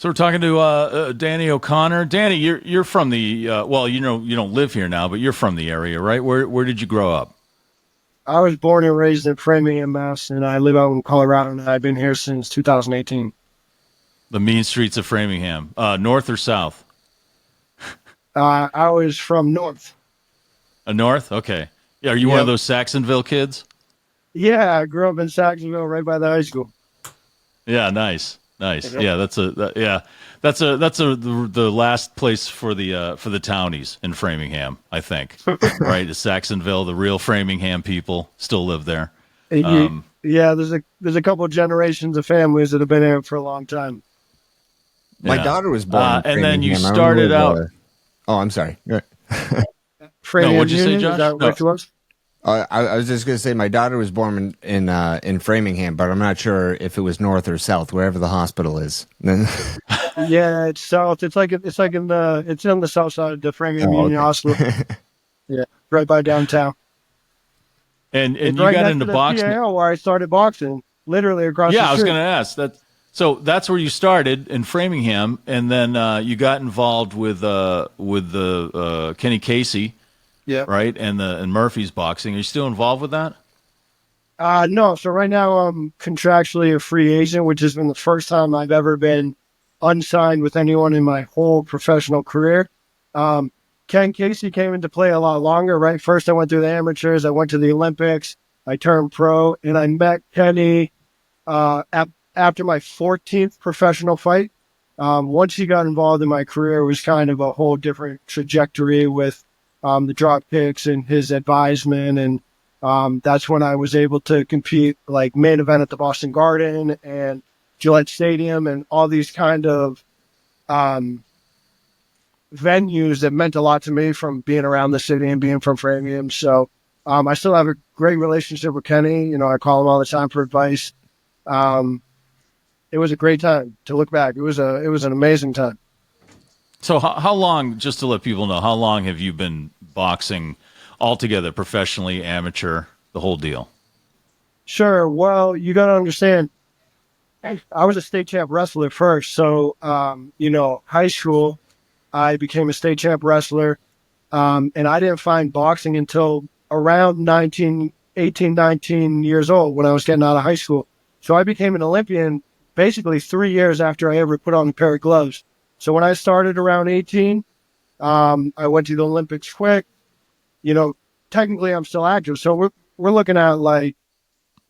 So we're talking to Danny O'Connor. Danny, you're from the well, you don't live here now, but you're from the area, right? Where did you grow up? I was born and raised in Framingham, Mass, and I live out in Colorado, and I've been here since 2018. The mean streets of Framingham, north or south? I was from North. North. Okay. Yeah, are you one of Yep. those Saxonville kids? Yeah, I grew up in Saxonville, right by the high school. Yeah, nice, nice. Yep. Yeah, that's the last place for the townies in Framingham, I think. Right, is Saxonville. The real Framingham people still live there. Yeah, there's a couple of generations of families that have been here for a long time. My Yeah. daughter was born in And then you Framingham. I started remember out. oh, I'm sorry. Framingham what'd you say, Union, Josh? is that No. what it was? I was just going to say my daughter was born in Framingham, but I'm not sure if it was north or south, wherever the hospital is. Yeah, it's south. It's it's on the south side of the Framingham Oh, Union okay. Hospital. Yeah, right by downtown. And It's you right got next into to the boxing. PAL where I started boxing, literally across Yeah, the I was street. going to ask that. So that's where you started in Framingham, and then you got involved with the Kenny Casey, Yeah. right, and Murphy's boxing. Are you still involved with that? No. So right now I'm contractually a free agent, which has been the first time I've ever been unsigned with anyone in my whole professional career. Ken Casey came into play a lot longer, right? First I went through the amateurs, I went to the Olympics, I turned pro, and I met Kenny after my 14th professional fight. Once he got involved in my career, it was kind of a whole different trajectory with the drop kicks and his advisement. And that's when I was able to compete, like main event at the Boston Garden and Gillette Stadium and all these kind of venues that meant a lot to me from being around the city and being from Framingham. So I still have a great relationship with Kenny. You know, I call him all the time for advice. It was a great time to look back. It was an amazing time. So how long? Just to let people know, how long have you been boxing altogether, professionally, amateur, the whole deal? Sure. Well, you got to understand, I was a state champ wrestler first. So, high school, I became a state champ wrestler. And I didn't find boxing until around 19 years old when I was getting out of high school. So I became an Olympian basically 3 years after I ever put on a pair of gloves. So when I started around 18, I went to the Olympics quick. You know, technically I'm still active. So we're looking at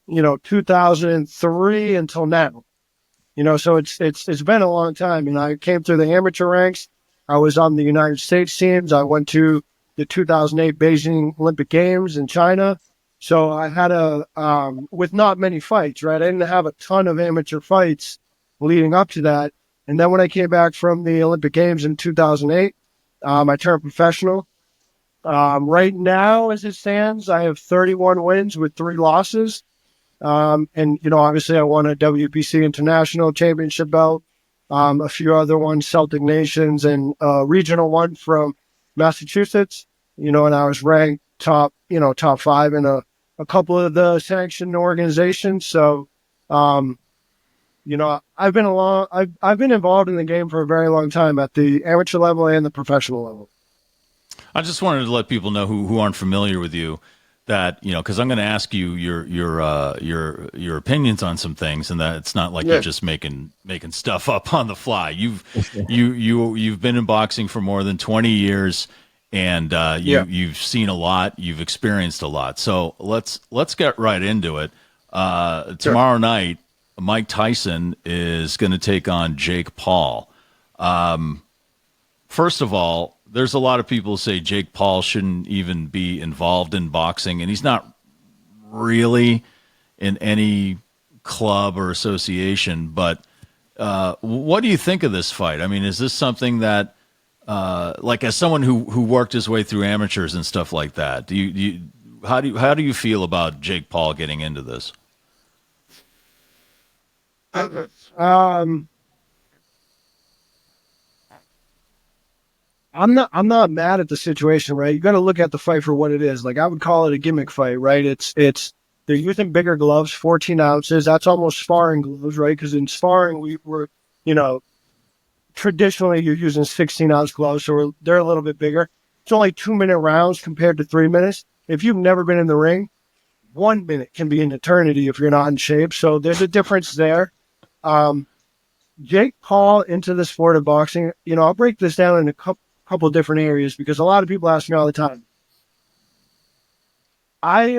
2003 until now. So it's been a long time. And I came through the amateur ranks. I was on the United States teams. I went to the 2008 Beijing Olympic Games in China. So I had with not many fights, right? I didn't have a ton of amateur fights leading up to that. And then when I came back from the Olympic Games in 2008, I turned professional. Right now, as it stands, I have 31 wins with 3 losses. Obviously I won a WPC International Championship belt, a few other ones, Celtic Nations, and a regional one from Massachusetts, and I was ranked top 5 in a couple of the sanctioned organizations. So, I've been involved in the game for a very long time at the amateur level and the professional level. I just wanted to let people know who aren't familiar with you that, because I'm going to ask you your opinions on some things, and that it's not like you're just making stuff up on the fly. You've been in boxing for more than 20 years, and you've seen a lot, you've experienced a lot. So let's get right into it. Tomorrow night, Mike Tyson is going to take on Jake Paul. First of all, there's a lot of people who say Jake Paul shouldn't even be involved in boxing, and he's not really in any club or association. But what do you think of this fight? I mean, is this something that, as someone who worked his way through amateurs and stuff like that, how do you feel about Jake Paul getting into this? I'm not mad at the situation, right? You got to look at the fight for what it is. Like, I would call it a gimmick fight, right? They're using bigger gloves, 14 ounces. That's almost sparring gloves, right? Because in sparring, traditionally you're using 16-ounce gloves, so they're a little bit bigger. It's only 2-minute rounds compared to 3 minutes. If you've never been in the ring, 1 minute can be an eternity if you're not in shape. So there's a difference there. Jake Paul into the sport of boxing, I'll break this down in a couple different areas because a lot of people ask me all the time. I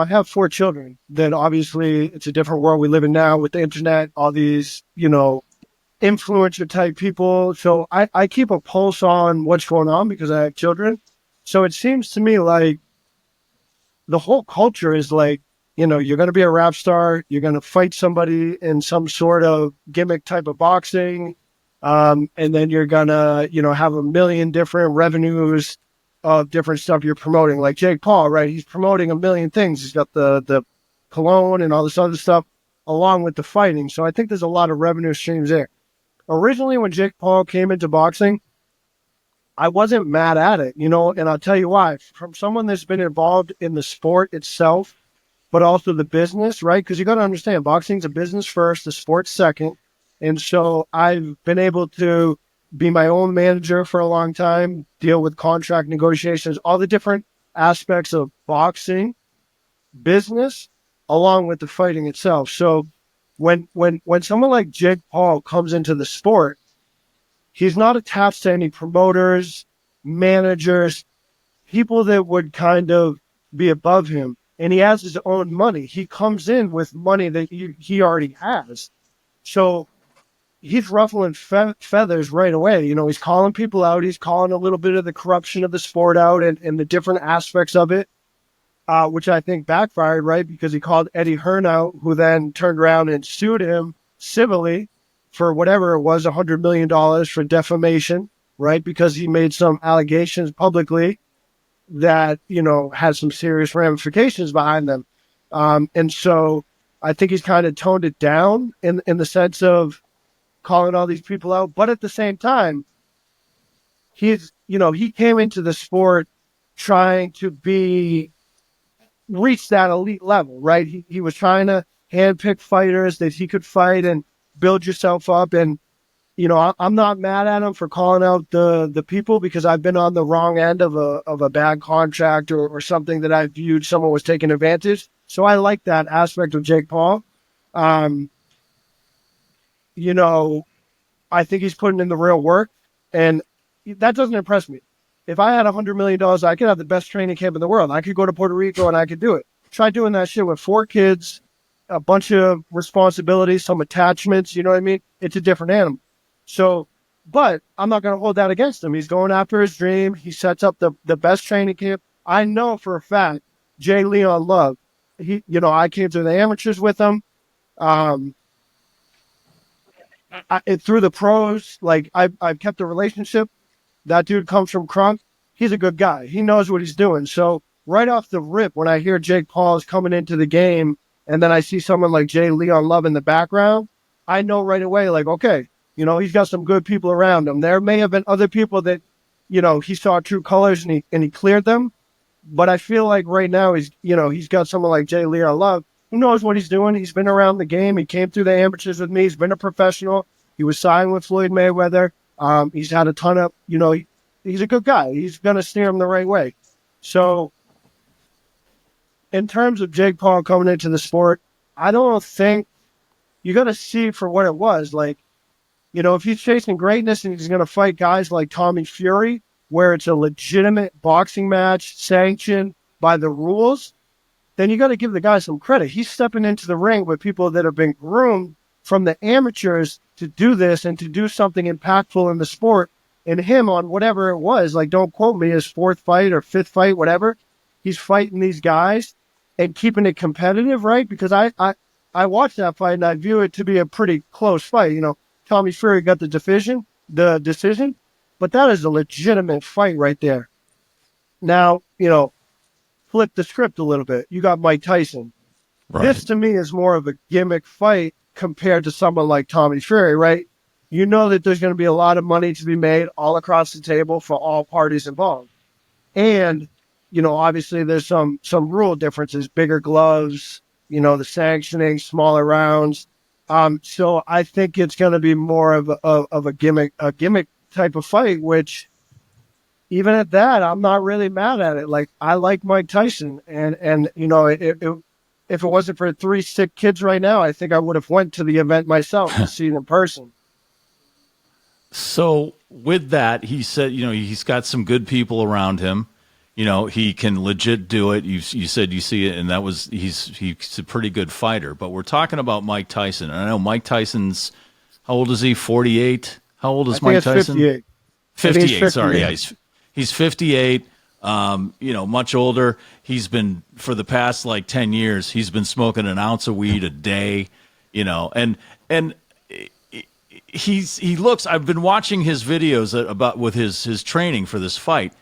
have 4 children. Then obviously it's a different world we live in now with the internet, all these, influencer type people. So I keep a pulse on what's going on because I have children. So it seems to me like the whole culture is like, you're going to be a rap star. You're going to fight somebody in some sort of gimmick type of boxing. And then you're going to, have a million different revenues of different stuff you're promoting. Like Jake Paul, right? He's promoting a million things. He's got the cologne and all this other stuff along with the fighting. So I think there's a lot of revenue streams there. Originally, when Jake Paul came into boxing, I wasn't mad at it, and I'll tell you why. From someone that's been involved in the sport itself, but also the business, right? Because you got to understand, boxing's a business first, the sport's second. And so I've been able to be my own manager for a long time, deal with contract negotiations, all the different aspects of boxing, business, along with the fighting itself. So when someone like Jake Paul comes into the sport, he's not attached to any promoters, managers, people that would kind of be above him. And he has his own money. He comes in with money that he already has. So he's ruffling feathers right away. He's calling people out. He's calling a little bit of the corruption of the sport out and the different aspects of it, which I think backfired, right? Because he called Eddie Hearn out, who then turned around and sued him civilly for whatever it was, $100 million for defamation, right? Because he made some allegations publicly that, had some serious ramifications behind them. And so I think he's kind of toned it down in the sense of calling all these people out. But at the same time, he came into the sport trying to reach that elite level, right? He was trying to handpick fighters that he could fight and build yourself up. And, I'm not mad at him for calling out the people because I've been on the wrong end of a bad contract or something that I viewed someone was taking advantage. So I like that aspect of Jake Paul. I think he's putting in the real work, and that doesn't impress me. If I had $100 million, I could have the best training camp in the world. I could go to Puerto Rico and I could do it. Try doing that shit with 4 kids, a bunch of responsibilities, some attachments, you know what I mean? It's a different animal. So, but I'm not going to hold that against him. He's going after his dream. He sets up the best training camp. I know for a fact, Jay Leon Love, I came to the amateurs with him. Through the pros, like I've kept a relationship. That dude comes from Crunk. He's a good guy. He knows what he's doing. So right off the rip, when I hear Jake Paul is coming into the game and then I see someone like Jay Leon Love in the background, I know right away, like, okay, he's got some good people around him. There may have been other people that, he saw true colors and he cleared them. But I feel like right now he's got someone like Jay Leon Love who knows what he's doing. He's been around the game. He came through the amateurs with me. He's been a professional. He was signed with Floyd Mayweather. He's had a ton of, he's a good guy. He's going to steer him the right way. So in terms of Jake Paul coming into the sport, I don't think you got to see for what it was. Like, if he's chasing greatness and he's going to fight guys like Tommy Fury, where it's a legitimate boxing match sanctioned by the rules, then you got to give the guy some credit. He's stepping into the ring with people that have been groomed from the amateurs to do this and to do something impactful in the sport. And him on whatever it was, like, don't quote me, his 4th fight or 5th fight, whatever, he's fighting these guys and keeping it competitive, right? Because I watched that fight and I view it to be a pretty close fight. Tommy Fury got the decision, but that is a legitimate fight right there. Now, flip the script a little bit. You got Mike Tyson. Right. This to me is more of a gimmick fight compared to someone like Tommy Fury, right? You know that there's going to be a lot of money to be made all across the table for all parties involved. And, obviously there's some rule differences, bigger gloves, the sanctioning, smaller rounds. So I think it's going to be more of a gimmick type of fight, which even at that, I'm not really mad at it. Like, I like Mike Tyson, and if it wasn't for 3 sick kids right now, I think I would have went to the event myself to see it in person. So with that, he said, he's got some good people around him. He can legit do it. You said you see it, and he's a pretty good fighter. But we're talking about Mike Tyson, and I know Mike Tyson's, how old is he? 48. How old is Mike Tyson? 58. 58. Sorry, yeah, he's 58. Much older. He's been, for the past like 10 years, he's been smoking an ounce of weed a day. And he looks. I've been watching his videos about with his training for this fight.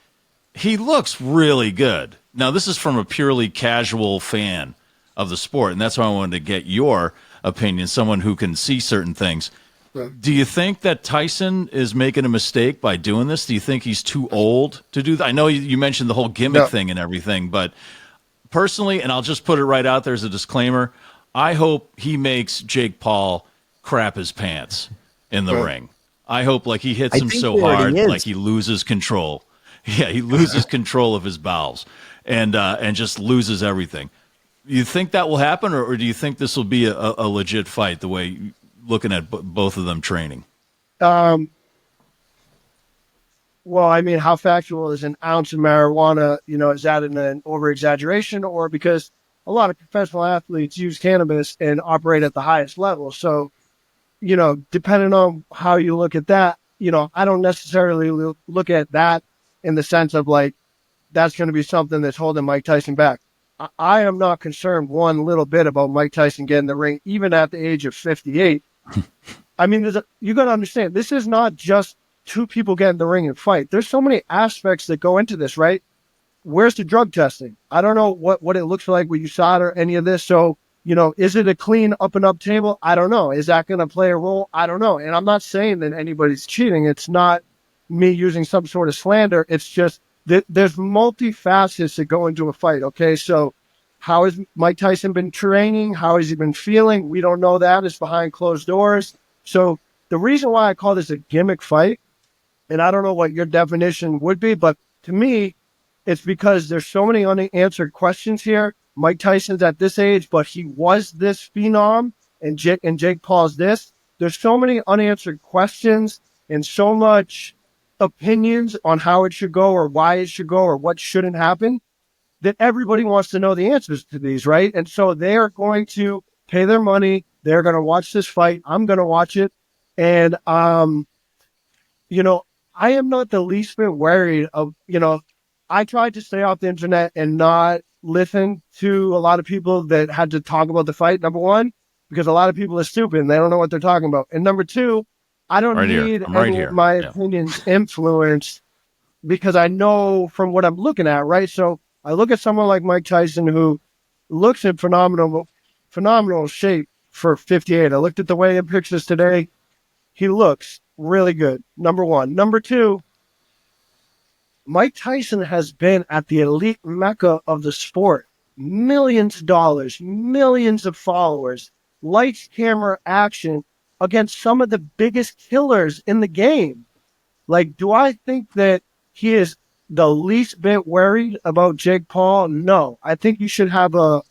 He looks really good. Now, this is from a purely casual fan of the sport, and that's why I wanted to get your opinion, someone who can see certain things. Do you think that Tyson is making a mistake by doing this? Do you think he's too old to do that? I know you mentioned the whole gimmick thing and everything, but personally, and I'll just put it right out there as a disclaimer, I hope he makes Jake Paul crap his pants in the ring. I hope he hits him so hard, like he loses control. Yeah, he loses control of his bowels and just loses everything. You think that will happen, or do you think this will be a legit fight, the way looking at both of them training? Well, I mean, how factual is an ounce of marijuana? Is that an over-exaggeration, or because a lot of professional athletes use cannabis and operate at the highest level? So, depending on how you look at that, I don't necessarily look at that in the sense of that's going to be something that's holding Mike Tyson back. I am not concerned one little bit about Mike Tyson getting the ring, even at the age of 58. I mean, you got to understand, this is not just two people getting the ring and fight. There's so many aspects that go into this, right? Where's the drug testing? I don't know what it looks like when you solder any of this. So, is it a clean up and up table? I don't know. Is that going to play a role? I don't know. And I'm not saying that anybody's cheating. It's not me using some sort of slander. It's just that there's multifacets that go into a fight. Okay. So how has Mike Tyson been training? How has he been feeling? We don't know that. It's behind closed doors. So the reason why I call this a gimmick fight, and I don't know what your definition would be, but to me, it's because there's so many unanswered questions here. Mike Tyson's at this age, but he was this phenom, and Jake Paul's this. There's so many unanswered questions and so much opinions on how it should go or why it should go or what shouldn't happen that everybody wants to know the answers to these, right? And so they are going to pay their money. They're going to watch this fight. I'm going to watch it. And, I am not the least bit worried of, I tried to stay off the internet and not listen to a lot of people that had to talk about the fight. Number one, because a lot of people are stupid and they don't know what they're talking about. And number two, I don't need any of my opinions influenced because I know from what I'm looking at, right? So I look at someone like Mike Tyson who looks in phenomenal shape for 58. I looked at the weigh-in pictures today. He looks really good, number one. Number two, Mike Tyson has been at the elite mecca of the sport. Millions of dollars, millions of followers, lights, camera, action against some of the biggest killers in the game. Do I think that he is the least bit worried about Jake Paul? No. I think you should have a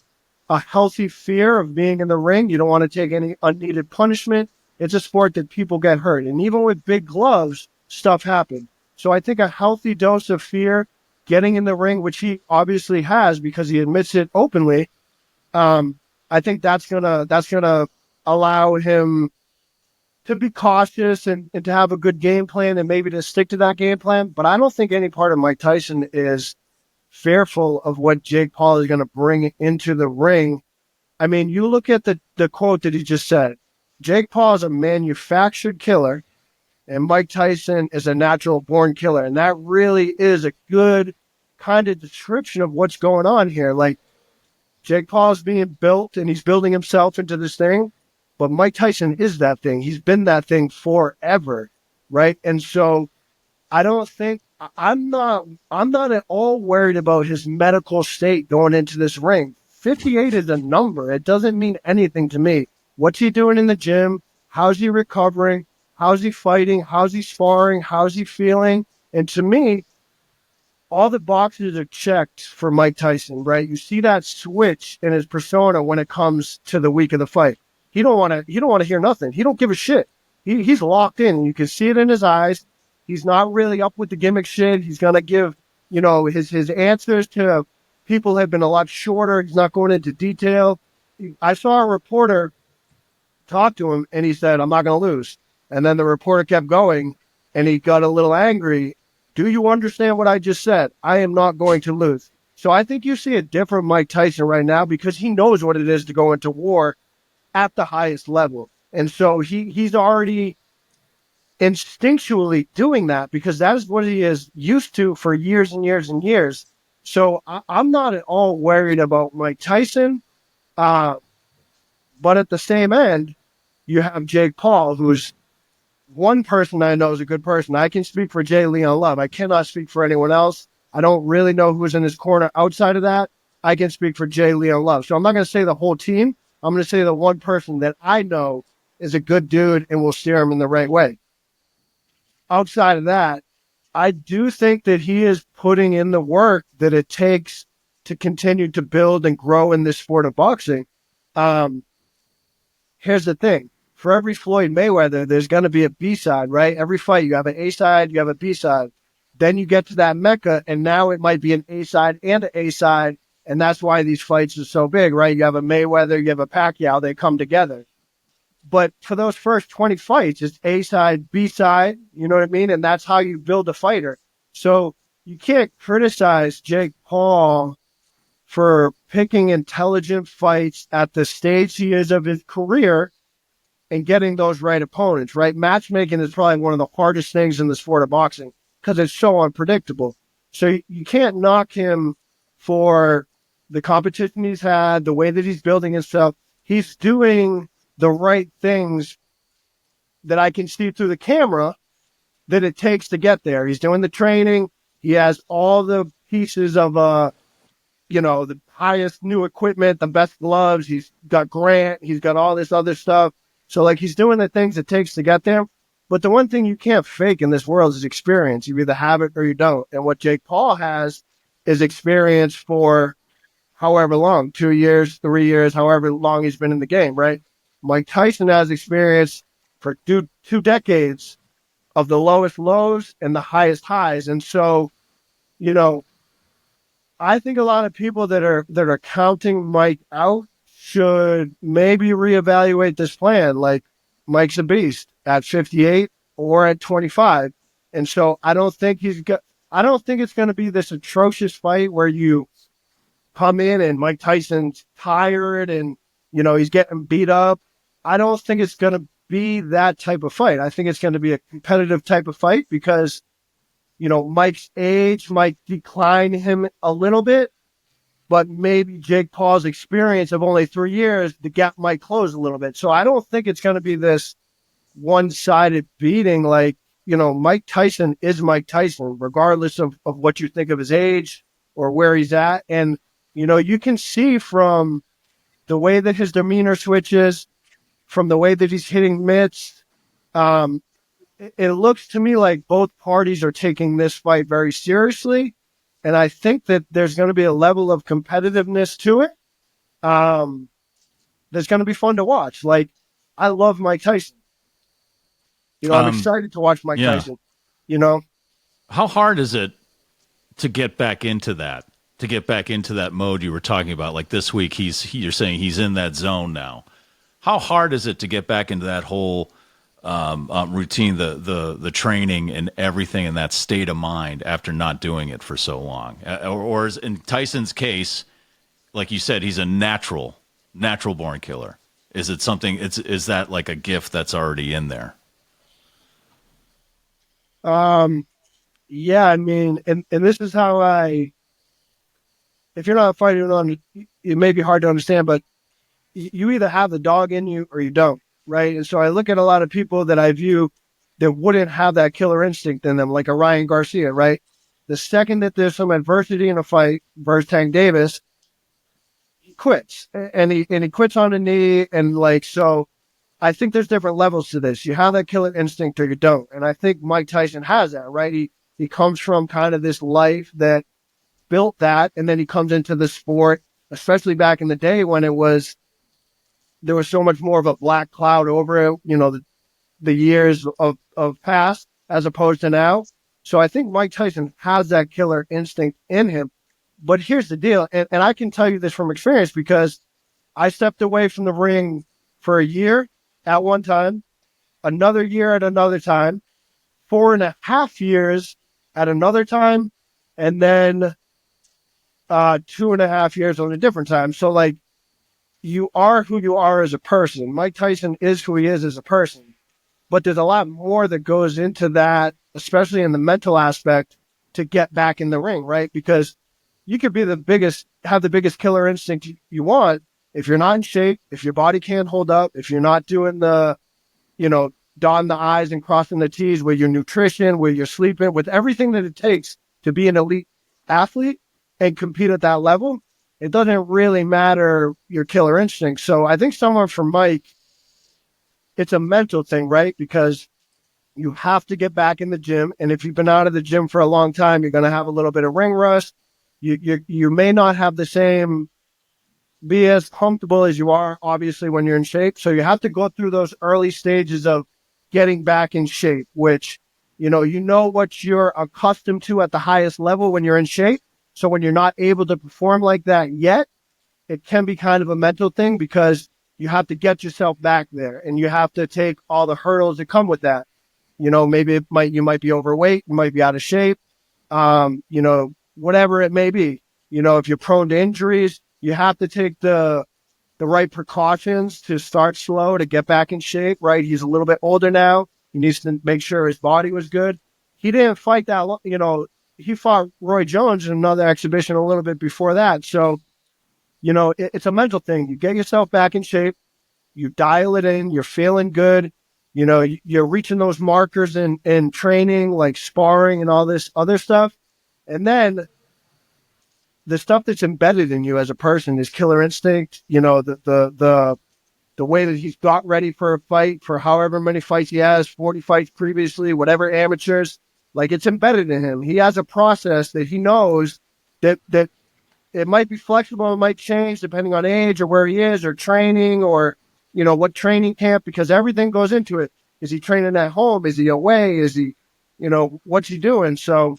healthy fear of being in the ring. You don't want to take any unneeded punishment. It's a sport that people get hurt. And even with big gloves, stuff happens. So I think a healthy dose of fear, getting in the ring, which he obviously has because he admits it openly, I think that's gonna allow him to be cautious and to have a good game plan and maybe to stick to that game plan. But I don't think any part of Mike Tyson is fearful of what Jake Paul is going to bring into the ring. I mean, you look at the quote that he just said. Jake Paul is a manufactured killer and Mike Tyson is a natural born killer. And that really is a good kind of description of what's going on here. Jake Paul is being built and he's building himself into this thing. But Mike Tyson is that thing. He's been that thing forever, right? And so I don't think I'm not at all worried about his medical state going into this ring. 58 is a number. It doesn't mean anything to me. What's he doing in the gym? How's he recovering? How's he fighting? How's he sparring? How's he feeling? And to me, all the boxes are checked for Mike Tyson, right? You see that switch in his persona when it comes to the week of the fight. He don't want to hear nothing. He don't give a shit. He's locked in. You can see it in his eyes. He's not really up with the gimmick shit. He's going to give, his answers to people have been a lot shorter. He's not going into detail. I saw a reporter talk to him and he said, I'm not going to lose. And then the reporter kept going and he got a little angry. Do you understand what I just said? I am not going to lose. So I think you see a different Mike Tyson right now because he knows what it is to go into war at the highest level. And so he's already instinctually doing that because that is what he is used to for years and years and years. So I'm not at all worried about Mike Tyson. But at the same end, you have Jake Paul, who's one person I know is a good person. I can speak for Jay Leon Love. I cannot speak for anyone else. I don't really know who's in his corner outside of that. I can speak for Jay Leon Love. So I'm not going to say the whole team. I'm going to say the one person that I know is a good dude and will steer him in the right way. Outside of that, I do think that he is putting in the work that it takes to continue to build and grow in this sport of boxing. Here's the thing. For every Floyd Mayweather, there's going to be a B-side, right? Every fight, you have an A-side, you have a B-side. Then you get to that Mecca, and now it might be an A-side and an A-side, and that's why these fights are so big, right? You have a Mayweather, you have a Pacquiao, they come together. But for those first 20 fights, it's A-side, B-side, you know what I mean? And that's how you build a fighter. So you can't criticize Jake Paul for picking intelligent fights at the stage he is of his career and getting those right opponents, right? Matchmaking is probably one of the hardest things in the sport of boxing because it's so unpredictable. So you can't knock him for the competition he's had, the way that he's building himself. He's doing the right things that I can see through the camera that it takes to get there. He's doing the training. He has all the pieces of, the highest new equipment, the best gloves. He's got Grant. He's got all this other stuff. So, he's doing the things it takes to get there. But the one thing you can't fake in this world is experience. You either have it or you don't. And what Jake Paul has is experience for however long, 2 years, 3 years, however long he's been in the game, right? Mike Tyson has experience for two decades of the lowest lows and the highest highs. And so, I think a lot of people that are counting Mike out should maybe reevaluate this plan. Like, Mike's a beast at 58 or at 25. And so I don't think it's going to be this atrocious fight where you come in and Mike Tyson's tired and, he's getting beat up. I don't think it's going to be that type of fight. I think it's going to be a competitive type of fight because, Mike's age might decline him a little bit, but maybe Jake Paul's experience of only 3 years, the gap might close a little bit. So I don't think it's going to be this one-sided beating. Mike Tyson is Mike Tyson, regardless of what you think of his age or where he's at. And, you can see from the way that his demeanor switches, from the way that he's hitting mitts, it looks to me like both parties are taking this fight very seriously. And I think that there's going to be a level of competitiveness to it that's going to be fun to watch. I love Mike Tyson. I'm excited to watch Mike Tyson. How hard is it to get back into that? To get back into that mode you were talking about? Like this week, you're saying he's in that zone now. How hard is it to get back into that whole routine, the training and everything in that state of mind after not doing it for so long? Or is, in Tyson's case, like you said, he's a natural born killer. Is it something? Is that like a gift that's already in there? Yeah, I mean, and this is how if you're not fighting on, it may be hard to understand, but you either have the dog in you or you don't, right? And so I look at a lot of people that I view that wouldn't have that killer instinct in them, like a Ryan Garcia, right? The second that there's some adversity in a fight versus Tank Davis, quits, and he quits on a knee, and like so. I think there's different levels to this. You have that killer instinct or you don't. And I think Mike Tyson has that, right? He comes from kind of this life that built that, and then he comes into the sport, especially back in the day when there was so much more of a black cloud over it, the years of past as opposed to now. So I think Mike Tyson has that killer instinct in him. But here's the deal, and I can tell you this from experience because I stepped away from the ring for a year at one time, another year at another time, 4.5 years at another time, and then 2.5 years on a different time. So like you are who you are as a person. Mike Tyson is who he is as a person. But there's a lot more that goes into that, especially in the mental aspect, to get back in the ring, right? Because you could be have the biggest killer instinct you want. If you're not in shape, if your body can't hold up, if you're not doing the, dotting the I's and crossing the T's with your nutrition, with your sleeping, with everything that it takes to be an elite athlete and compete at that level, it doesn't really matter your killer instinct. So I think someone for Mike, it's a mental thing, right? Because you have to get back in the gym. And if you've been out of the gym for a long time, you're going to have a little bit of ring rust. You may not have be as comfortable as you are, obviously, when you're in shape. So you have to go through those early stages of getting back in shape, which, you know what you're accustomed to at the highest level when you're in shape. So when you're not able to perform like that yet, it can be kind of a mental thing because you have to get yourself back there and you have to take all the hurdles that come with that. Maybe you might be overweight, you might be out of shape, whatever it may be. If you're prone to injuries, you have to take the right precautions to start slow to get back in shape, right? He's a little bit older now. He needs to make sure his body was good. He didn't fight that long, he fought Roy Jones in another exhibition a little bit before that. So, it's a mental thing. You get yourself back in shape, you dial it in, you're feeling good. You're reaching those markers in training, like sparring and all this other stuff. And then the stuff that's embedded in you as a person is killer instinct. The way that he's got ready for a fight, for however many fights he has, 40 fights previously, whatever amateurs, like it's embedded in him. He has a process that he knows that it might be flexible, it might change depending on age or where he is or training or, what training camp, because everything goes into it. Is he training at home? Is he away? Is he, what's he doing? So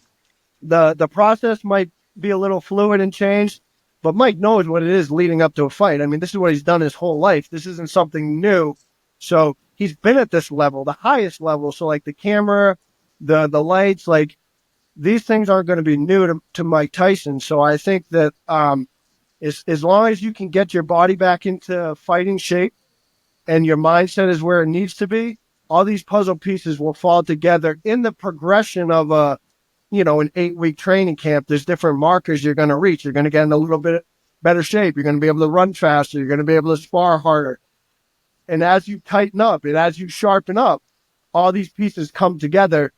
the process might be a little fluid and changed, but Mike knows what it is leading up to a fight. I mean, this is what he's done his whole life. This isn't something new. So he's been at this level, the highest level. So like the camera, the lights, like these things aren't going to be new to Mike Tyson. So I think that as long as you can get your body back into fighting shape and your mindset is where it needs to be, all these puzzle pieces will fall together in the progression of an 8-week training camp. There's different markers you're going to reach. You're going to get in a little bit better shape. You're going to be able to run faster. You're going to be able to spar harder. And as you tighten up and as you sharpen up, all these pieces come together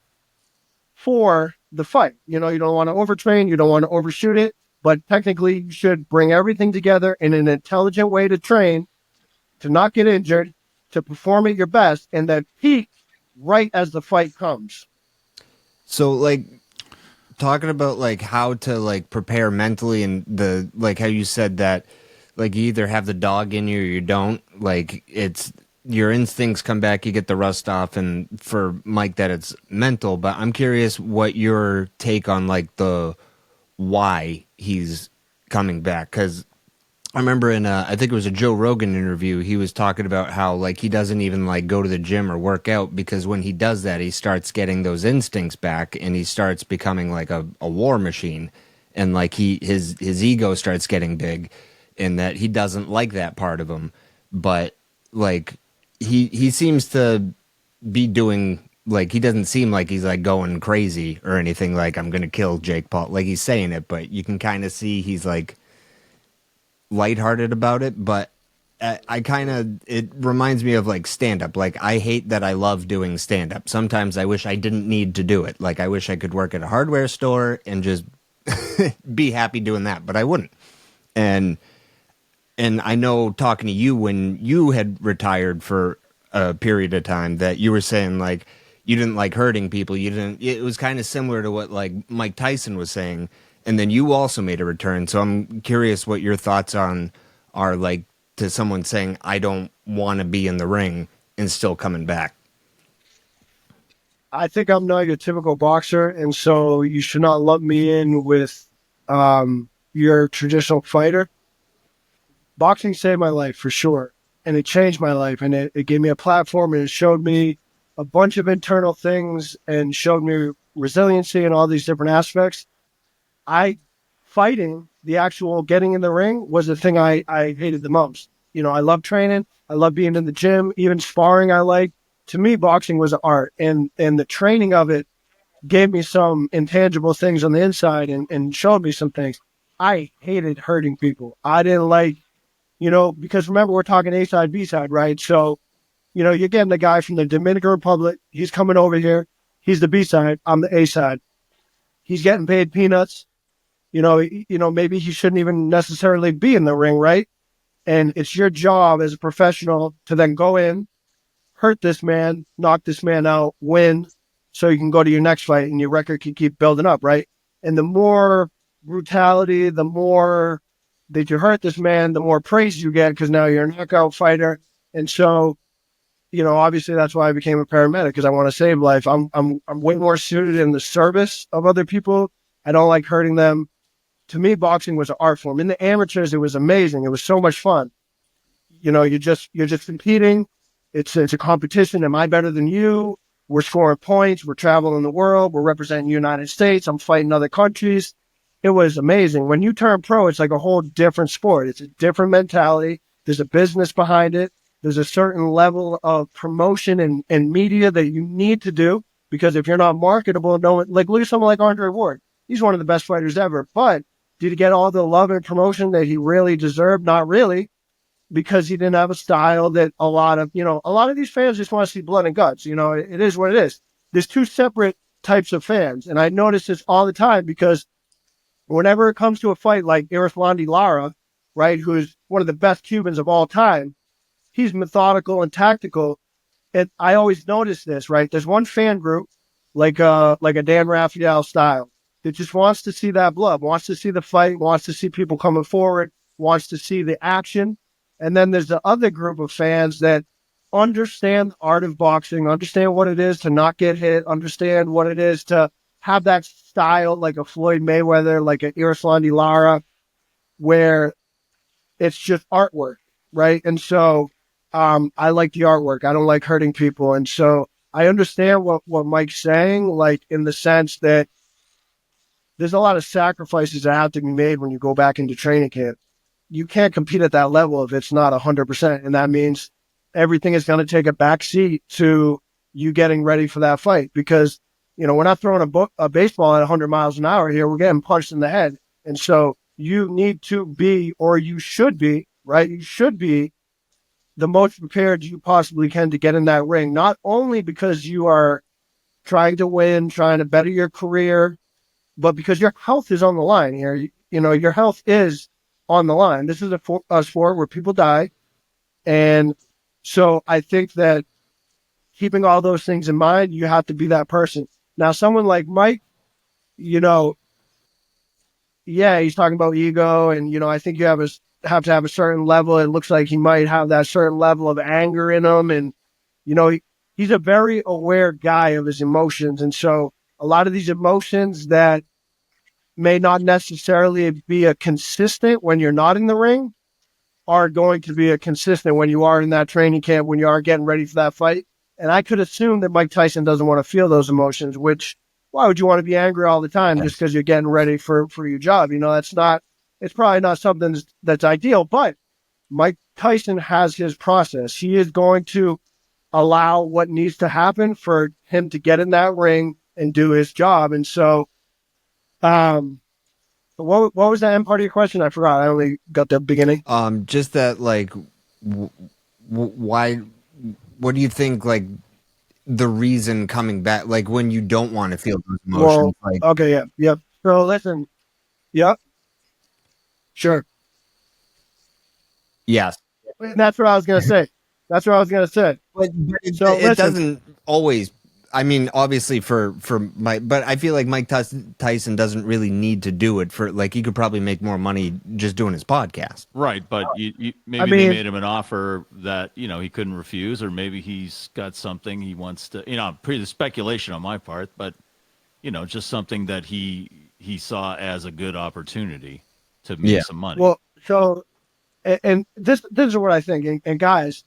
for the fight. You don't want to overtrain. You don't want to overshoot it. But technically, you should bring everything together in an intelligent way to train, to not get injured, to perform at your best, and then peak right as the fight comes. So, like, talking about, like, how to, like, prepare mentally and how you said that, like, you either have the dog in you or you don't. Like, it's your instincts come back, you get the rust off, and for Mike, that it's mental. But I'm curious what your take on, like, the why he's coming back, because I remember in I think it was a Joe Rogan interview, he was talking about how like he doesn't even like go to the gym or work out because when he does that, he starts getting those instincts back and he starts becoming like a war machine, and like his ego starts getting big, in that he doesn't like that part of him, but like he seems to be doing, like, he doesn't seem like he's like going crazy or anything like I'm gonna kill Jake Paul, like he's saying it, but you can kind of see he's like lighthearted about it. But I kind of, it reminds me of like stand-up. Like, I hate that I love doing stand-up. Sometimes I wish I didn't need to do it. Like, I wish I could work at a hardware store and just be happy doing that, but I wouldn't. And and I know talking to you when you had retired for a period of time that you were saying like you didn't like hurting people. You didn't. It was kind of similar to what like Mike Tyson was saying, and then you also made a return. So I'm curious what your thoughts on are like to someone saying I don't want to be in the ring and still coming back. I think I'm not your typical boxer, and so you should not lump me in with your traditional fighter. Boxing saved my life for sure, and it changed my life, and it gave me a platform, and it showed me a bunch of internal things, and showed me resiliency and all these different aspects. I fighting the actual getting in the ring was the thing I hated the most. I love training. I love being in the gym, even sparring. I like. To me, boxing was an art, and the training of it gave me some intangible things on the inside, and showed me some things. I hated hurting people. I didn't like, because remember we're talking A side, B side, right? So, you're getting the guy from the Dominican Republic. He's coming over here. He's the B side. I'm the A side. He's getting paid peanuts. Maybe he shouldn't even necessarily be in the ring, right? And it's your job as a professional to then go in, hurt this man, knock this man out, win, so you can go to your next fight and your record can keep building up, right? And the more brutality, the more that you hurt this man, the more praise you get because now you're a knockout fighter. And so, obviously that's why I became a paramedic because I want to save life. I'm way more suited in the service of other people. I don't like hurting them. To me, boxing was an art form. In the amateurs, it was amazing. It was so much fun. You're just competing. It's a competition. Am I better than you? We're scoring points. We're traveling the world. We're representing the United States. I'm fighting other countries. It was amazing. When you turn pro, it's like a whole different sport. It's a different mentality. There's a business behind it. There's a certain level of promotion and media that you need to do because if you're not marketable, no one, like look at someone like Andre Ward. He's one of the best fighters ever. But did he get all the love and promotion that he really deserved? Not really, because he didn't have a style that a lot of these fans just want to see blood and guts. It is what it is. There's two separate types of fans. And I notice this all the time because whenever it comes to a fight like Erislandy Lara, right, who's one of the best Cubans of all time, he's methodical and tactical. And I always notice this, right? There's one fan group like a Dan Raphael style that just wants to see that blood, wants to see the fight, wants to see people coming forward, wants to see the action. And then there's the other group of fans that understand the art of boxing, understand what it is to not get hit, understand what it is to have that style like a Floyd Mayweather, like a Erislandy Lara, where it's just artwork, right? And so I like the artwork. I don't like hurting people. And so I understand what Mike's saying, like in the sense that there's a lot of sacrifices that have to be made when you go back into training camp. You can't compete at that level if it's not 100%. And that means everything is going to take a back seat to you getting ready for that fight because, we're not throwing a baseball at 100 miles an hour here. We're getting punched in the head. And so you need to be, or you should be, right? You should be the most prepared you possibly can to get in that ring, not only because you are trying to win, trying to better your career, but because your health is on the line here. Your health is on the line. This is a sport where people die. And so I think that keeping all those things in mind, you have to be that person. Now, someone like Mike, yeah, he's talking about ego. And, I think you have to have a certain level. It looks like he might have that certain level of anger in him. And, he's a very aware guy of his emotions. And so a lot of these emotions that may not necessarily be a consistent when you're not in the ring are going to be a consistent when you are in that training camp, when you are getting ready for that fight. And I could assume that Mike Tyson doesn't want to feel those emotions, which why would you want to be angry all the time just because you're getting ready for your job? It's probably not something that's ideal, but Mike Tyson has his process. He is going to allow what needs to happen for him to get in that ring and do his job. And so, what was that end part of your question? I forgot. I only got the beginning. Just that, like, why? What do you think? Like, the reason coming back, like when you don't want to feel those emotions. Well, okay, yeah, yep. So listen, yep, sure. Yes. And that's what I was going to say. That's what I was going to say. But So it listen, doesn't always. I mean, obviously but I feel like Mike Tyson doesn't really need to do it for like he could probably make more money just doing his podcast. Right, but I maybe they mean, made him an offer that he couldn't refuse, or maybe he's got something he wants to. Pretty the speculation on my part, but just something that he saw as a good opportunity to Yeah. make some money. well, so, and this is what I think. And guys,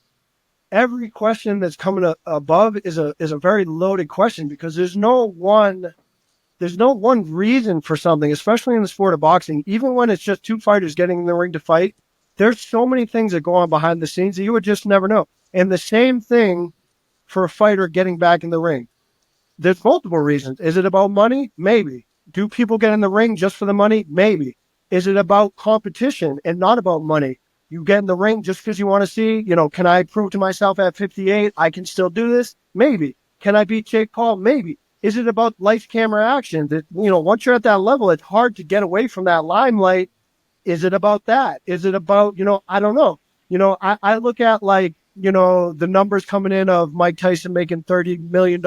every question that's coming above is a very loaded question because there's no one reason for something, especially in the sport of boxing. Even when it's just two fighters getting in the ring to fight, there's so many things that go on behind the scenes that you would just never know. And the same thing for a fighter getting back in the ring. There's multiple reasons. Is it about money? Maybe. Do people get in the ring just for the money? Maybe. Is it about competition and not about money? You get in the ring just because you want to see, can I prove to myself at 58 I can still do this? Maybe. Can I beat Jake Paul? Maybe. Is it about lights, camera, action? That, once you're at that level, it's hard to get away from that limelight. Is it about that? Is it about, I don't know. I look at the numbers coming in of Mike Tyson making $30 million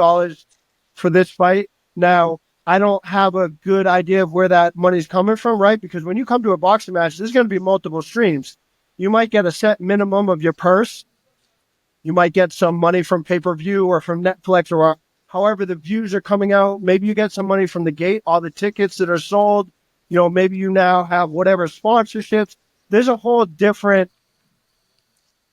for this fight. Now, I don't have a good idea of where that money's coming from, right? Because when you come to a boxing match, there's going to be multiple streams. You might get a set minimum of your purse. You might get some money from pay-per-view or from Netflix or however the views are coming out. Maybe you get some money from the gate, all the tickets that are sold. Maybe you now have whatever sponsorships. There's a whole different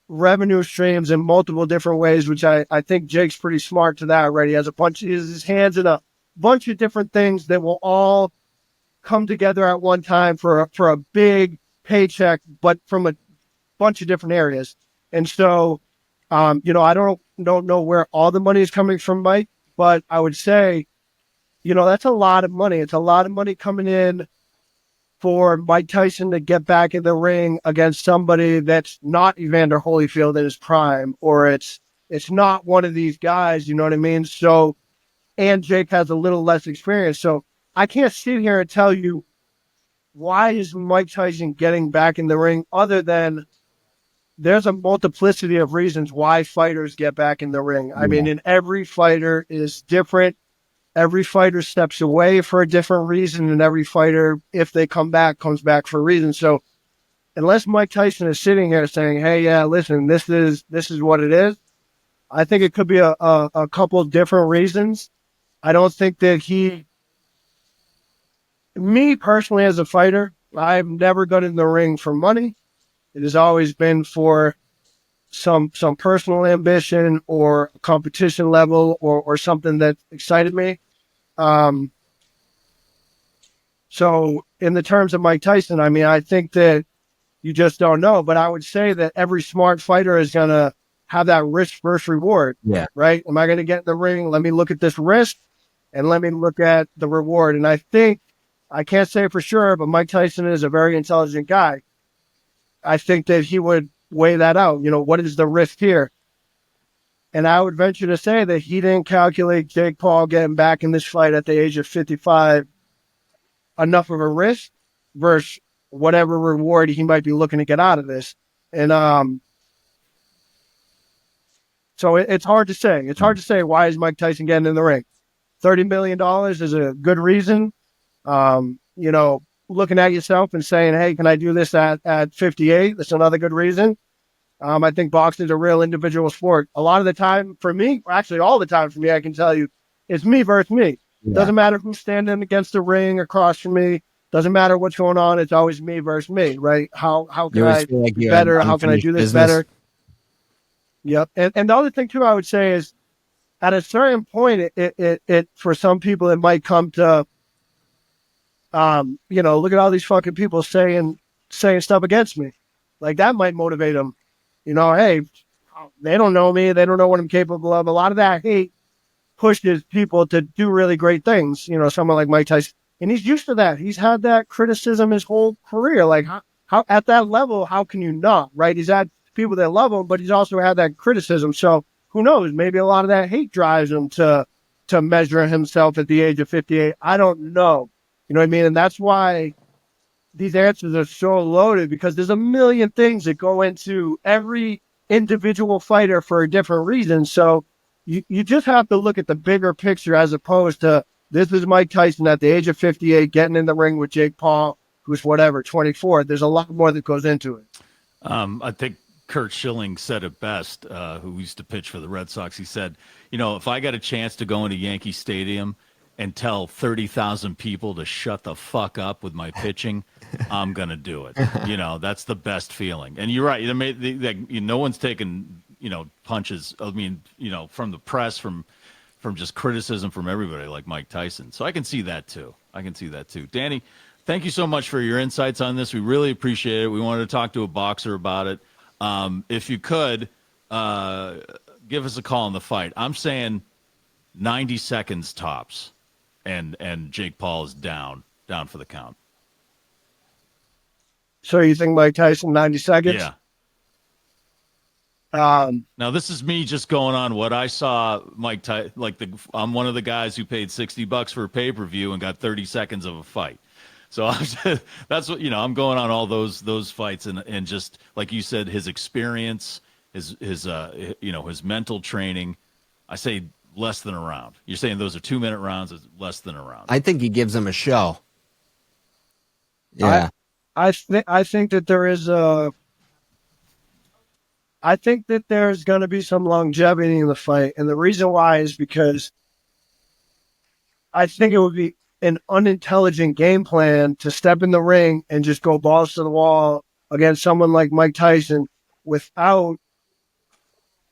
revenue streams in multiple different ways, which I think Jake's pretty smart to that already. He has his hands in a bunch of different things that will all come together at one time for a big paycheck, but from a bunch of different areas. And so, I don't know where all the money is coming from, Mike, but I would say, that's a lot of money. It's a lot of money coming in for Mike Tyson to get back in the ring against somebody that's not Evander Holyfield in his prime, or it's not one of these guys, you know what I mean? So, and Jake has a little less experience. So I can't sit here and tell you why is Mike Tyson getting back in the ring other than there's a multiplicity of reasons why fighters get back in the ring. I mean, and every fighter is different. Every fighter steps away for a different reason, and every fighter, if they come back, comes back for a reason. So unless Mike Tyson is sitting here saying, hey, yeah, listen, this is what it is, I think it could be a couple of different reasons. I don't think that me personally as a fighter, I've never gone in the ring for money. It has always been for some personal ambition or competition level or something that excited me. So in the terms of Mike Tyson, I mean, I think that you just don't know, but I would say that every smart fighter is going to have that risk versus reward, right? Am I going to get in the ring? Let me look at this risk and let me look at the reward. And I think, I can't say for sure, but Mike Tyson is a very intelligent guy. I think that he would weigh that out. What is the risk here? And I would venture to say that he didn't calculate Jake Paul getting back in this fight at the age of 55 enough of a risk versus whatever reward he might be looking to get out of this. And so it's hard to say. It's hard to say why is Mike Tyson getting in the ring. $30 million is a good reason. Looking at yourself and saying, hey, can I do this at 58? That's another good reason. I think boxing is a real individual sport. A lot of the time for me, actually all the time for me, I can tell you, it's me versus me. Yeah. Doesn't matter who's standing against the ring across from me. Doesn't matter what's going on. It's always me versus me, right? How can I be better? How can I do this better? Yep. And the other thing too, I would say is at a certain point, it for some people, it might come to, look at all these fucking people saying stuff against me. Like that might motivate them. Hey, they don't know me. They don't know what I'm capable of. A lot of that hate pushes people to do really great things. Someone like Mike Tyson, and he's used to that. He's had that criticism his whole career. Like how at that level, how can you not, right? He's had people that love him, but he's also had that criticism. So who knows? Maybe a lot of that hate drives him to measure himself at the age of 58. I don't know. You know what I mean? And that's why these answers are so loaded because there's a million things that go into every individual fighter for a different reason. So you just have to look at the bigger picture as opposed to this is Mike Tyson at the age of 58 getting in the ring with Jake Paul, who's whatever, 24. There's a lot more that goes into it. I think Kurt Schilling said it best, who used to pitch for the Red Sox. He said, if I got a chance to go into Yankee Stadium and tell 30,000 people to shut the fuck up with my pitching, I'm going to do it. That's the best feeling. And you're right. No one's taking, punches. I mean, from the press, from just criticism from everybody like Mike Tyson. So I can see that too. Danny, thank you so much for your insights on this. We really appreciate it. We wanted to talk to a boxer about it. If you could, give us a call on the fight. I'm saying 90 seconds tops. And Jake Paul is down for the count. So you think Mike Tyson 90 seconds? Yeah. Now this is me just going on what I saw Mike Tyson. I'm one of the guys who paid $60 for a pay-per-view and got 30 seconds of a fight. So that's what I'm going on all those fights and just like you said, his experience, his mental training. I say less than a round. You're saying those are 2-minute rounds, is less than a round. I think he gives him a show. Yeah. I think that there's going to be some longevity in the fight. And the reason why is because I think it would be an unintelligent game plan to step in the ring and just go balls to the wall against someone like Mike Tyson without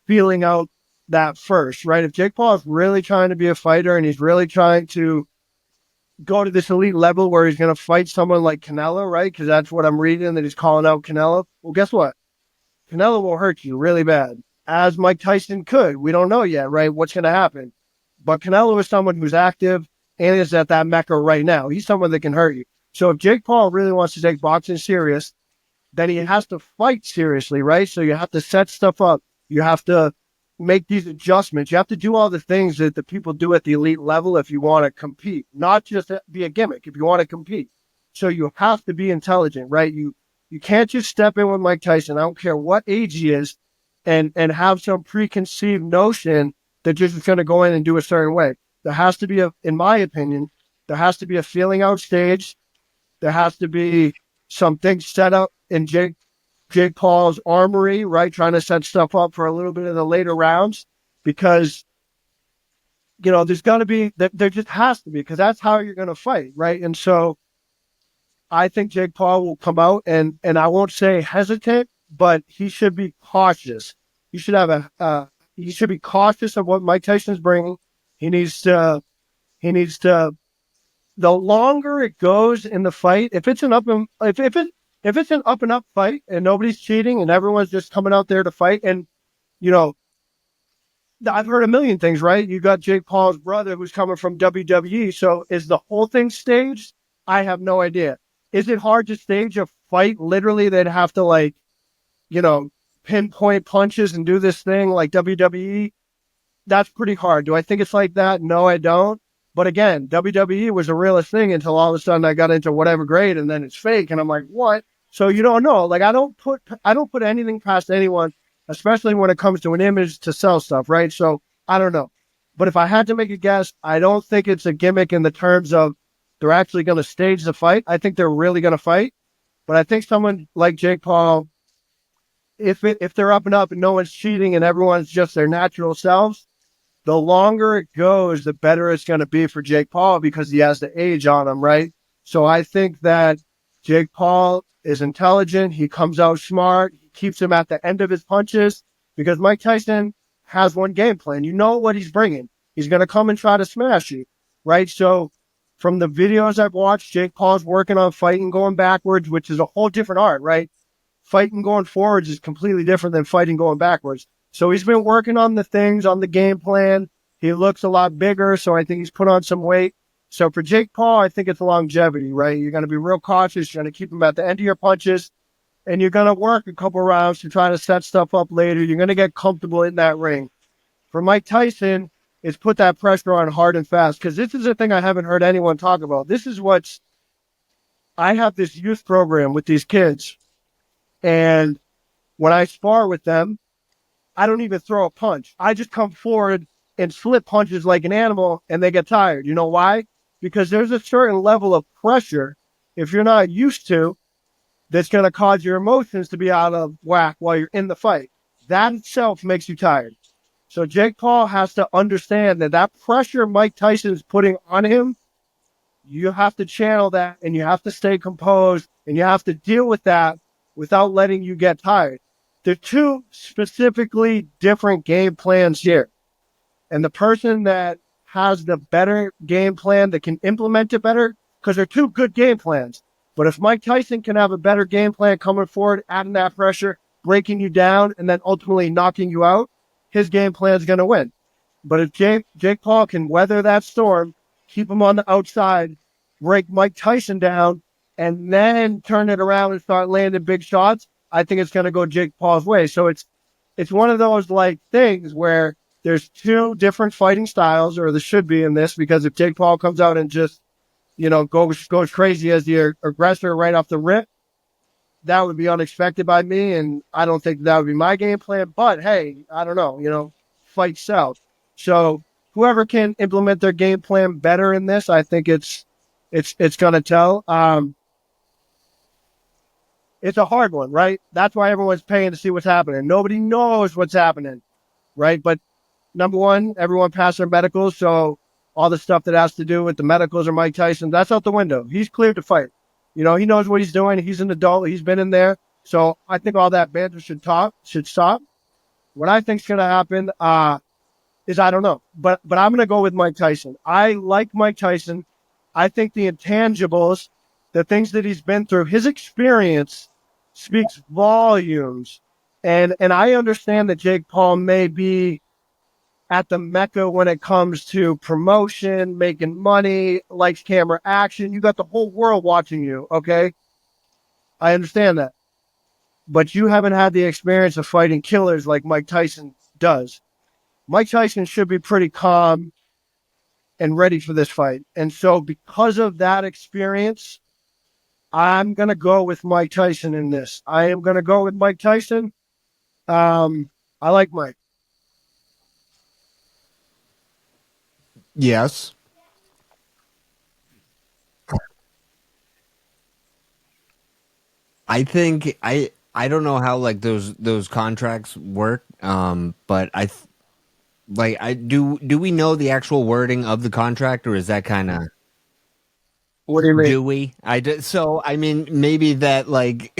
feeling out that first, right? If Jake Paul is really trying to be a fighter and he's really trying to go to this elite level where he's going to fight someone like Canelo, right? Because that's what I'm reading, that he's calling out Canelo. Well, guess what? Canelo will hurt you really bad, as Mike Tyson could. We don't know yet, right? What's going to happen? But Canelo is someone who's active and is at that mecca right now. He's someone that can hurt you. So if Jake Paul really wants to take boxing serious, then he has to fight seriously, right? So you have to set stuff up. You have to make these adjustments. You have to do all the things that the people do at the elite level if you want to compete, not just be a gimmick, if you want to compete. So you have to be intelligent, right? You can't just step in with Mike Tyson, I don't care what age he is, and have some preconceived notion that you're just going to go in and do a certain way. There has to be, in my opinion, there has to be a feeling out stage. There has to be some things set up in Jake Paul's armory, right? Trying to set stuff up for a little bit of the later rounds because, there's got to be, there just has to be, because that's how you're going to fight, right? And so I think Jake Paul will come out and I won't say hesitant, but he should be cautious. He should have he should be cautious of what Mike Tyson's bringing. He needs to, the longer it goes in the fight, if it's an up and up fight and nobody's cheating and everyone's just coming out there to fight, and I've heard a million things, right? You got Jake Paul's brother who's coming from WWE. So is the whole thing staged? I have no idea. Is it hard to stage a fight? Literally, they'd have to pinpoint punches and do this thing like WWE. That's pretty hard. Do I think it's like that? No, I don't. But again, WWE was a realist thing until all of a sudden I got into whatever grade and then it's fake. And I'm like, what? So you don't know. Like I don't put anything past anyone, especially when it comes to an image to sell stuff, right? So I don't know. But if I had to make a guess, I don't think it's a gimmick in the terms of they're actually going to stage the fight. I think they're really going to fight. But I think someone like Jake Paul, if they're up and up and no one's cheating and everyone's just their natural selves, the longer it goes, the better it's going to be for Jake Paul because he has the age on him, right? So I think that Jake Paul is intelligent. He comes out smart. He keeps him at the end of his punches because Mike Tyson has one game plan. You know what he's bringing. He's going to come and try to smash you, right? So from the videos I've watched, Jake Paul's working on fighting going backwards, which is a whole different art, right? Fighting going forwards is completely different than fighting going backwards. So he's been working on the things, on the game plan. He looks a lot bigger, so I think he's put on some weight. So for Jake Paul, I think it's longevity, right? You're going to be real cautious. You're going to keep him at the end of your punches, and you're going to work a couple rounds to try to set stuff up later. You're going to get comfortable in that ring. For Mike Tyson, it's put that pressure on hard and fast, because this is the thing I haven't heard anyone talk about. This is what's I have this youth program with these kids, and when I spar with them, I don't even throw a punch. I just come forward and slip punches like an animal, and they get tired. You know why? Because there's a certain level of pressure, if you're not used to, that's going to cause your emotions to be out of whack while you're in the fight. That itself makes you tired. So Jake Paul has to understand that that pressure Mike Tyson is putting on him, you have to channel that, and you have to stay composed, and you have to deal with that without letting you get tired. They're two specifically different game plans here. And the person that has the better game plan that can implement it better, because they're two good game plans. But if Mike Tyson can have a better game plan coming forward, adding that pressure, breaking you down, and then ultimately knocking you out, his game plan is going to win. But if Jake Paul can weather that storm, keep him on the outside, break Mike Tyson down, and then turn it around and start landing big shots, I think it's going to go Jake Paul's way. So it's one of those like things where there's two different fighting styles, or there should be in this, because if Jake Paul comes out and just, goes crazy as the aggressor right off the rip, that would be unexpected by me, and I don't think that would be my game plan. But hey, I don't know, fight sells. So whoever can implement their game plan better in this, I think it's gonna tell. It's a hard one, right? That's why everyone's paying to see what's happening. Nobody knows what's happening, right? But number one, everyone passed their medicals, so all the stuff that has to do with the medicals or Mike Tyson, that's out the window. He's cleared to fight. He knows what he's doing. He's an adult. He's been in there. So I think all that banter should stop. What I think's going to happen is I don't know. But I'm going to go with Mike Tyson. I like Mike Tyson. I think the intangibles, the things that he's been through, his experience speaks volumes. And I understand that Jake Paul may be at the mecca when it comes to promotion, making money, likes camera action. You got the whole world watching you, okay? I understand that. But you haven't had the experience of fighting killers like Mike Tyson does. Mike Tyson should be pretty calm and ready for this fight. And so because of that experience, I'm going to go with Mike Tyson in this. I am going to go with Mike Tyson. I like Mike. Yes. I think I don't know how like those contracts work, but I do we know the actual wording of the contract, or is that kind of What do you mean? do we? So I mean maybe that like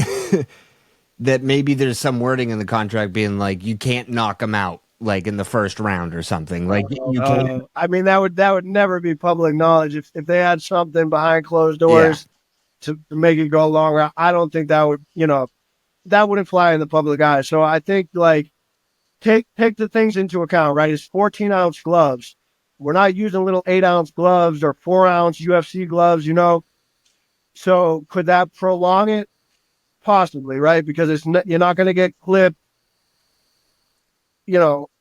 that maybe there's some wording in the contract being like you can't knock them out like in the first round or something, like you can't. I mean, that would never be public knowledge. If they had something behind closed Yeah. doors to make it go longer, I don't think that would, that wouldn't fly in the public eye. So I think like take the things into account, right? It's 14-ounce gloves. We're not using little 8-ounce gloves or 4-ounce UFC gloves, So could that prolong it? Possibly, right? Because you're not going to get clipped,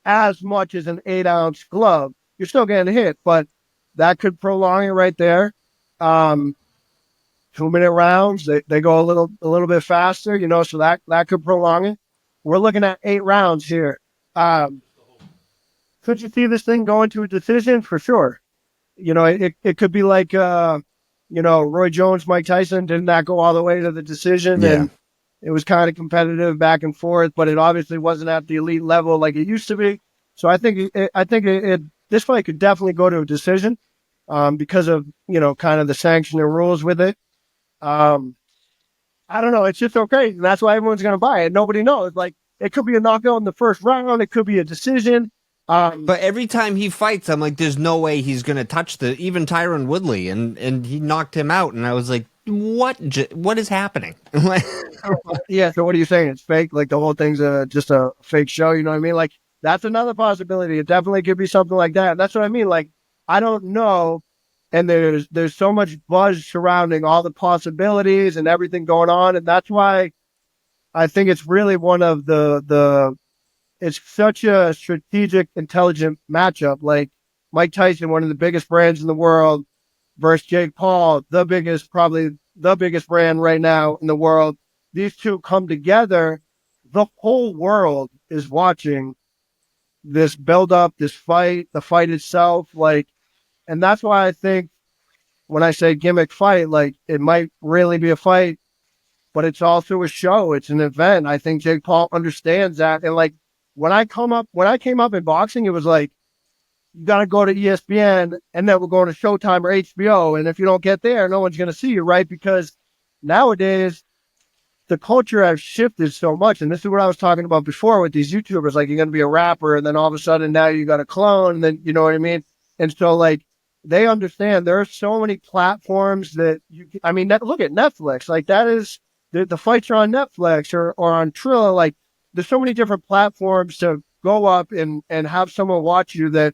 as much as an 8-ounce glove. You're still getting hit, but that could prolong it right there. 2-minute rounds, they go a little bit faster, so that could prolong it. We're looking at 8 rounds here. Could you see this thing going to a decision? For sure. It could be like, Roy Jones, Mike Tyson, didn't that go all the way to the decision? Yeah. And it was kind of competitive back and forth, but it obviously wasn't at the elite level like it used to be. So I think this fight could definitely go to a decision, because of, kind of the sanction and rules with it. I don't know. It's just so crazy. And that's why everyone's going to buy it. Nobody knows. Like, it could be a knockout in the first round. It could be a decision. But every time he fights, I'm like, there's no way he's gonna touch even Tyron Woodley, and he knocked him out, and I was like, what is happening? Yeah. So what are you saying? It's fake? Like the whole thing's just a fake show? You know what I mean? Like that's another possibility. It definitely could be something like that. That's what I mean. Like I don't know. And there's so much buzz surrounding all the possibilities and everything going on, and that's why I think it's really one of it's such a strategic, intelligent matchup. Like Mike Tyson, one of the biggest brands in the world, versus Jake Paul, the biggest, probably the biggest brand right now in the world. These two come together, the whole world is watching this build up, this fight, the fight itself. Like, and that's why I think when I say gimmick fight, like it might really be a fight, but it's also a show. It's an event. I think Jake Paul understands that. And like when I came up in boxing, it was like, you got to go to ESPN and then we're going to Showtime or HBO. And if you don't get there, no one's going to see you, right? Because nowadays the culture has shifted so much. And this is what I was talking about before with these YouTubers. Like, you're going to be a rapper, and then all of a sudden now you got a clone, and then, you know what I mean? And so, like, they understand there are so many platforms that I mean, look at Netflix. Like, that is, the fights are on Netflix or on Trilla. Like, there's so many different platforms to go up and have someone watch you that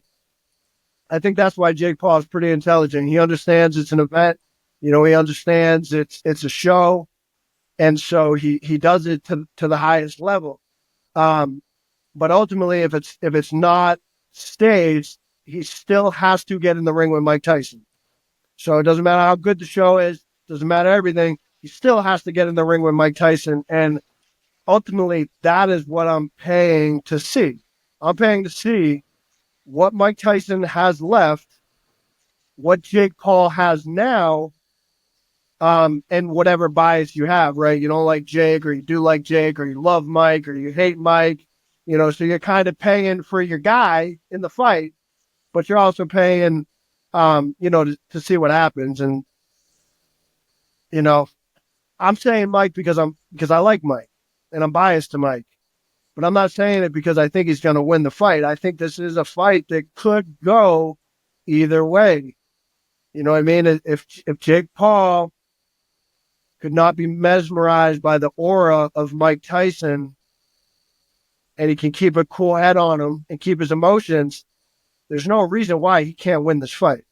I think that's why Jake Paul is pretty intelligent. He understands it's an event. You know, he understands it's a show. And so he does it to the highest level. But ultimately, if it's not staged, he still has to get in the ring with Mike Tyson. So it doesn't matter how good the show is, doesn't matter everything. He still has to get in the ring with Mike Tyson. And ultimately, that is what I'm paying to see. I'm paying to see what Mike Tyson has left, what Jake Paul has now, and whatever bias you have, right? You don't like Jake, or you do like Jake, or you love Mike, or you hate Mike, you know, so you're kind of paying for your guy in the fight, but you're also paying, you know, to see what happens. And, you know, I'm saying Mike because I like Mike and I'm biased to Mike, but I'm not saying it because I think he's going to win the fight. I think this is a fight that could go either way. You know what I mean? If Jake Paul could not be mesmerized by the aura of Mike Tyson, and he can keep a cool head on him and keep his emotions, there's no reason why he can't win this fight.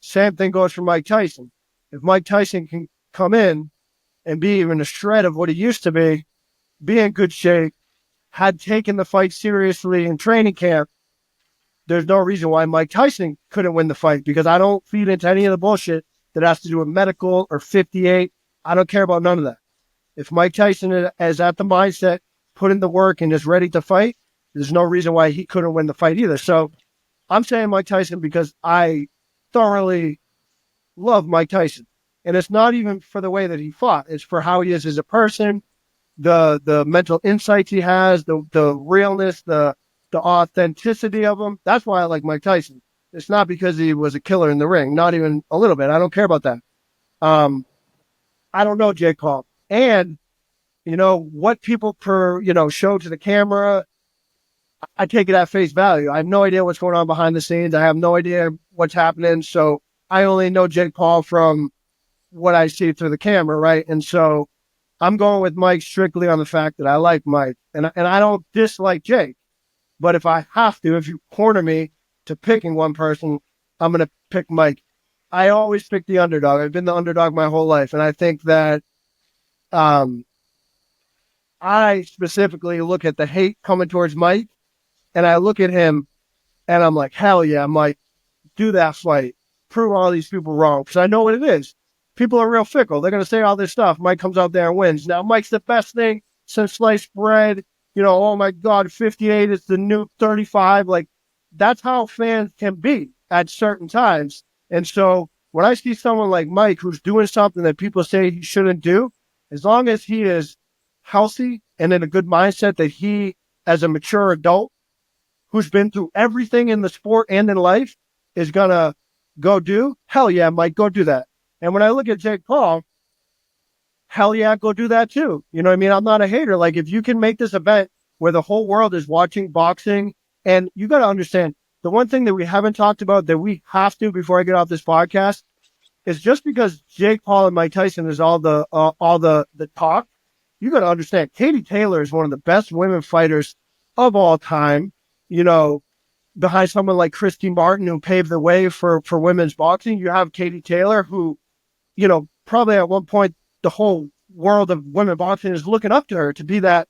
Same thing goes for Mike Tyson. If Mike Tyson can come in and be even a shred of what he used to be in good shape, had taken the fight seriously in training camp, there's no reason why Mike Tyson couldn't win the fight, because I don't feed into any of the bullshit that has to do with medical or 58. I don't care about none of that. If Mike Tyson is at the mindset, put in the work, and is ready to fight, there's no reason why he couldn't win the fight either. So I'm saying Mike Tyson because I thoroughly love Mike Tyson. And it's not even for the way that he fought. It's for how he is as a person, the mental insights he has, the realness, the authenticity of him. That's why I like Mike Tyson. It's not because he was a killer in the ring. Not even a little bit. I don't care about that. I don't know Jake Paul. And, you know, what people show to the camera, I take it at face value. I have no idea what's going on behind the scenes. I have no idea what's happening. So I only know Jake Paul from what I see through the camera, right? And so I'm going with Mike strictly on the fact that I like Mike. And I don't dislike Jake. But if I have to, if you corner me to picking one person, I'm going to pick Mike. I always pick the underdog. I've been the underdog my whole life. And I think that I specifically look at the hate coming towards Mike, and I look at him and I'm like, hell yeah, Mike, do that fight. Prove all these people wrong. Because I know what it is. People are real fickle. They're going to say all this stuff. Mike comes out there and wins. Now, Mike's the best thing since sliced bread. You know, oh my God, 58 is the new 35. Like, that's how fans can be at certain times. And so when I see someone like Mike who's doing something that people say he shouldn't do, as long as he is healthy and in a good mindset, that he, as a mature adult who's been through everything in the sport and in life, is going to go do, hell yeah, Mike, go do that. And when I look at Jake Paul, hell yeah, go do that too. You know what I mean? I'm not a hater. Like, if you can make this event where the whole world is watching boxing, and you got to understand, the one thing that we haven't talked about that we have to before I get off this podcast is, just because Jake Paul and Mike Tyson is all the talk, you got to understand, Katie Taylor is one of the best women fighters of all time. You know, behind someone like Christy Martin, who paved the way for women's boxing, you have Katie Taylor, who, you know, probably at one point the whole world of women boxing is looking up to her to be that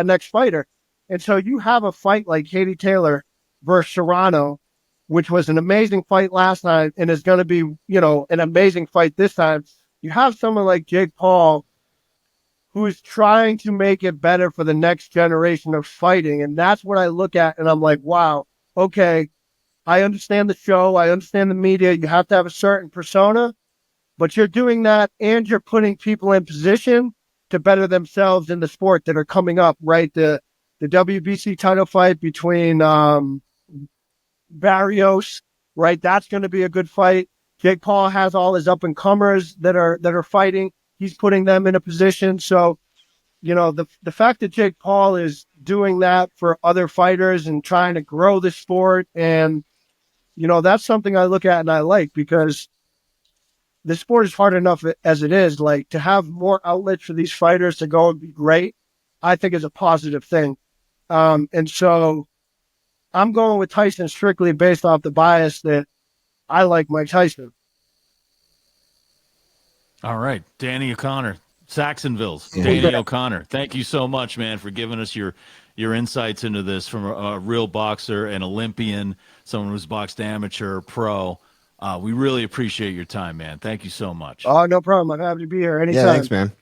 next fighter. And so you have a fight like Katie Taylor versus Serrano, which was an amazing fight last night and is going to be, you know, an amazing fight this time. you have someone like Jake Paul who is trying to make it better for the next generation of fighting. And that's what I look at and I'm like, wow, okay, I understand the show. I understand the media. You have to have a certain persona, but you're doing that and you're putting people in position to better themselves in the sport that are coming up, right? The WBC title fight between Barrios, right? That's going to be a good fight. Jake Paul has all his up and comers that are fighting. He's putting them in a position. So, the fact that Jake Paul is doing that for other fighters and trying to grow the sport, and that's something I look at and I like, because the sport is hard enough as it is. Like, to have more outlets for these fighters to go and be great, I think is a positive thing. And so I'm going with Tyson strictly based off the bias that I like Mike Tyson. All right, Danny O'Connor, Saxonville's Yeah. Danny O'Connor. Thank you so much, man, for giving us your insights into this from a real boxer, an Olympian, someone who's boxed amateur, pro. We really appreciate your time, man. Thank you so much. Oh, no problem. I'm happy to be here anytime. Yeah, thanks, man.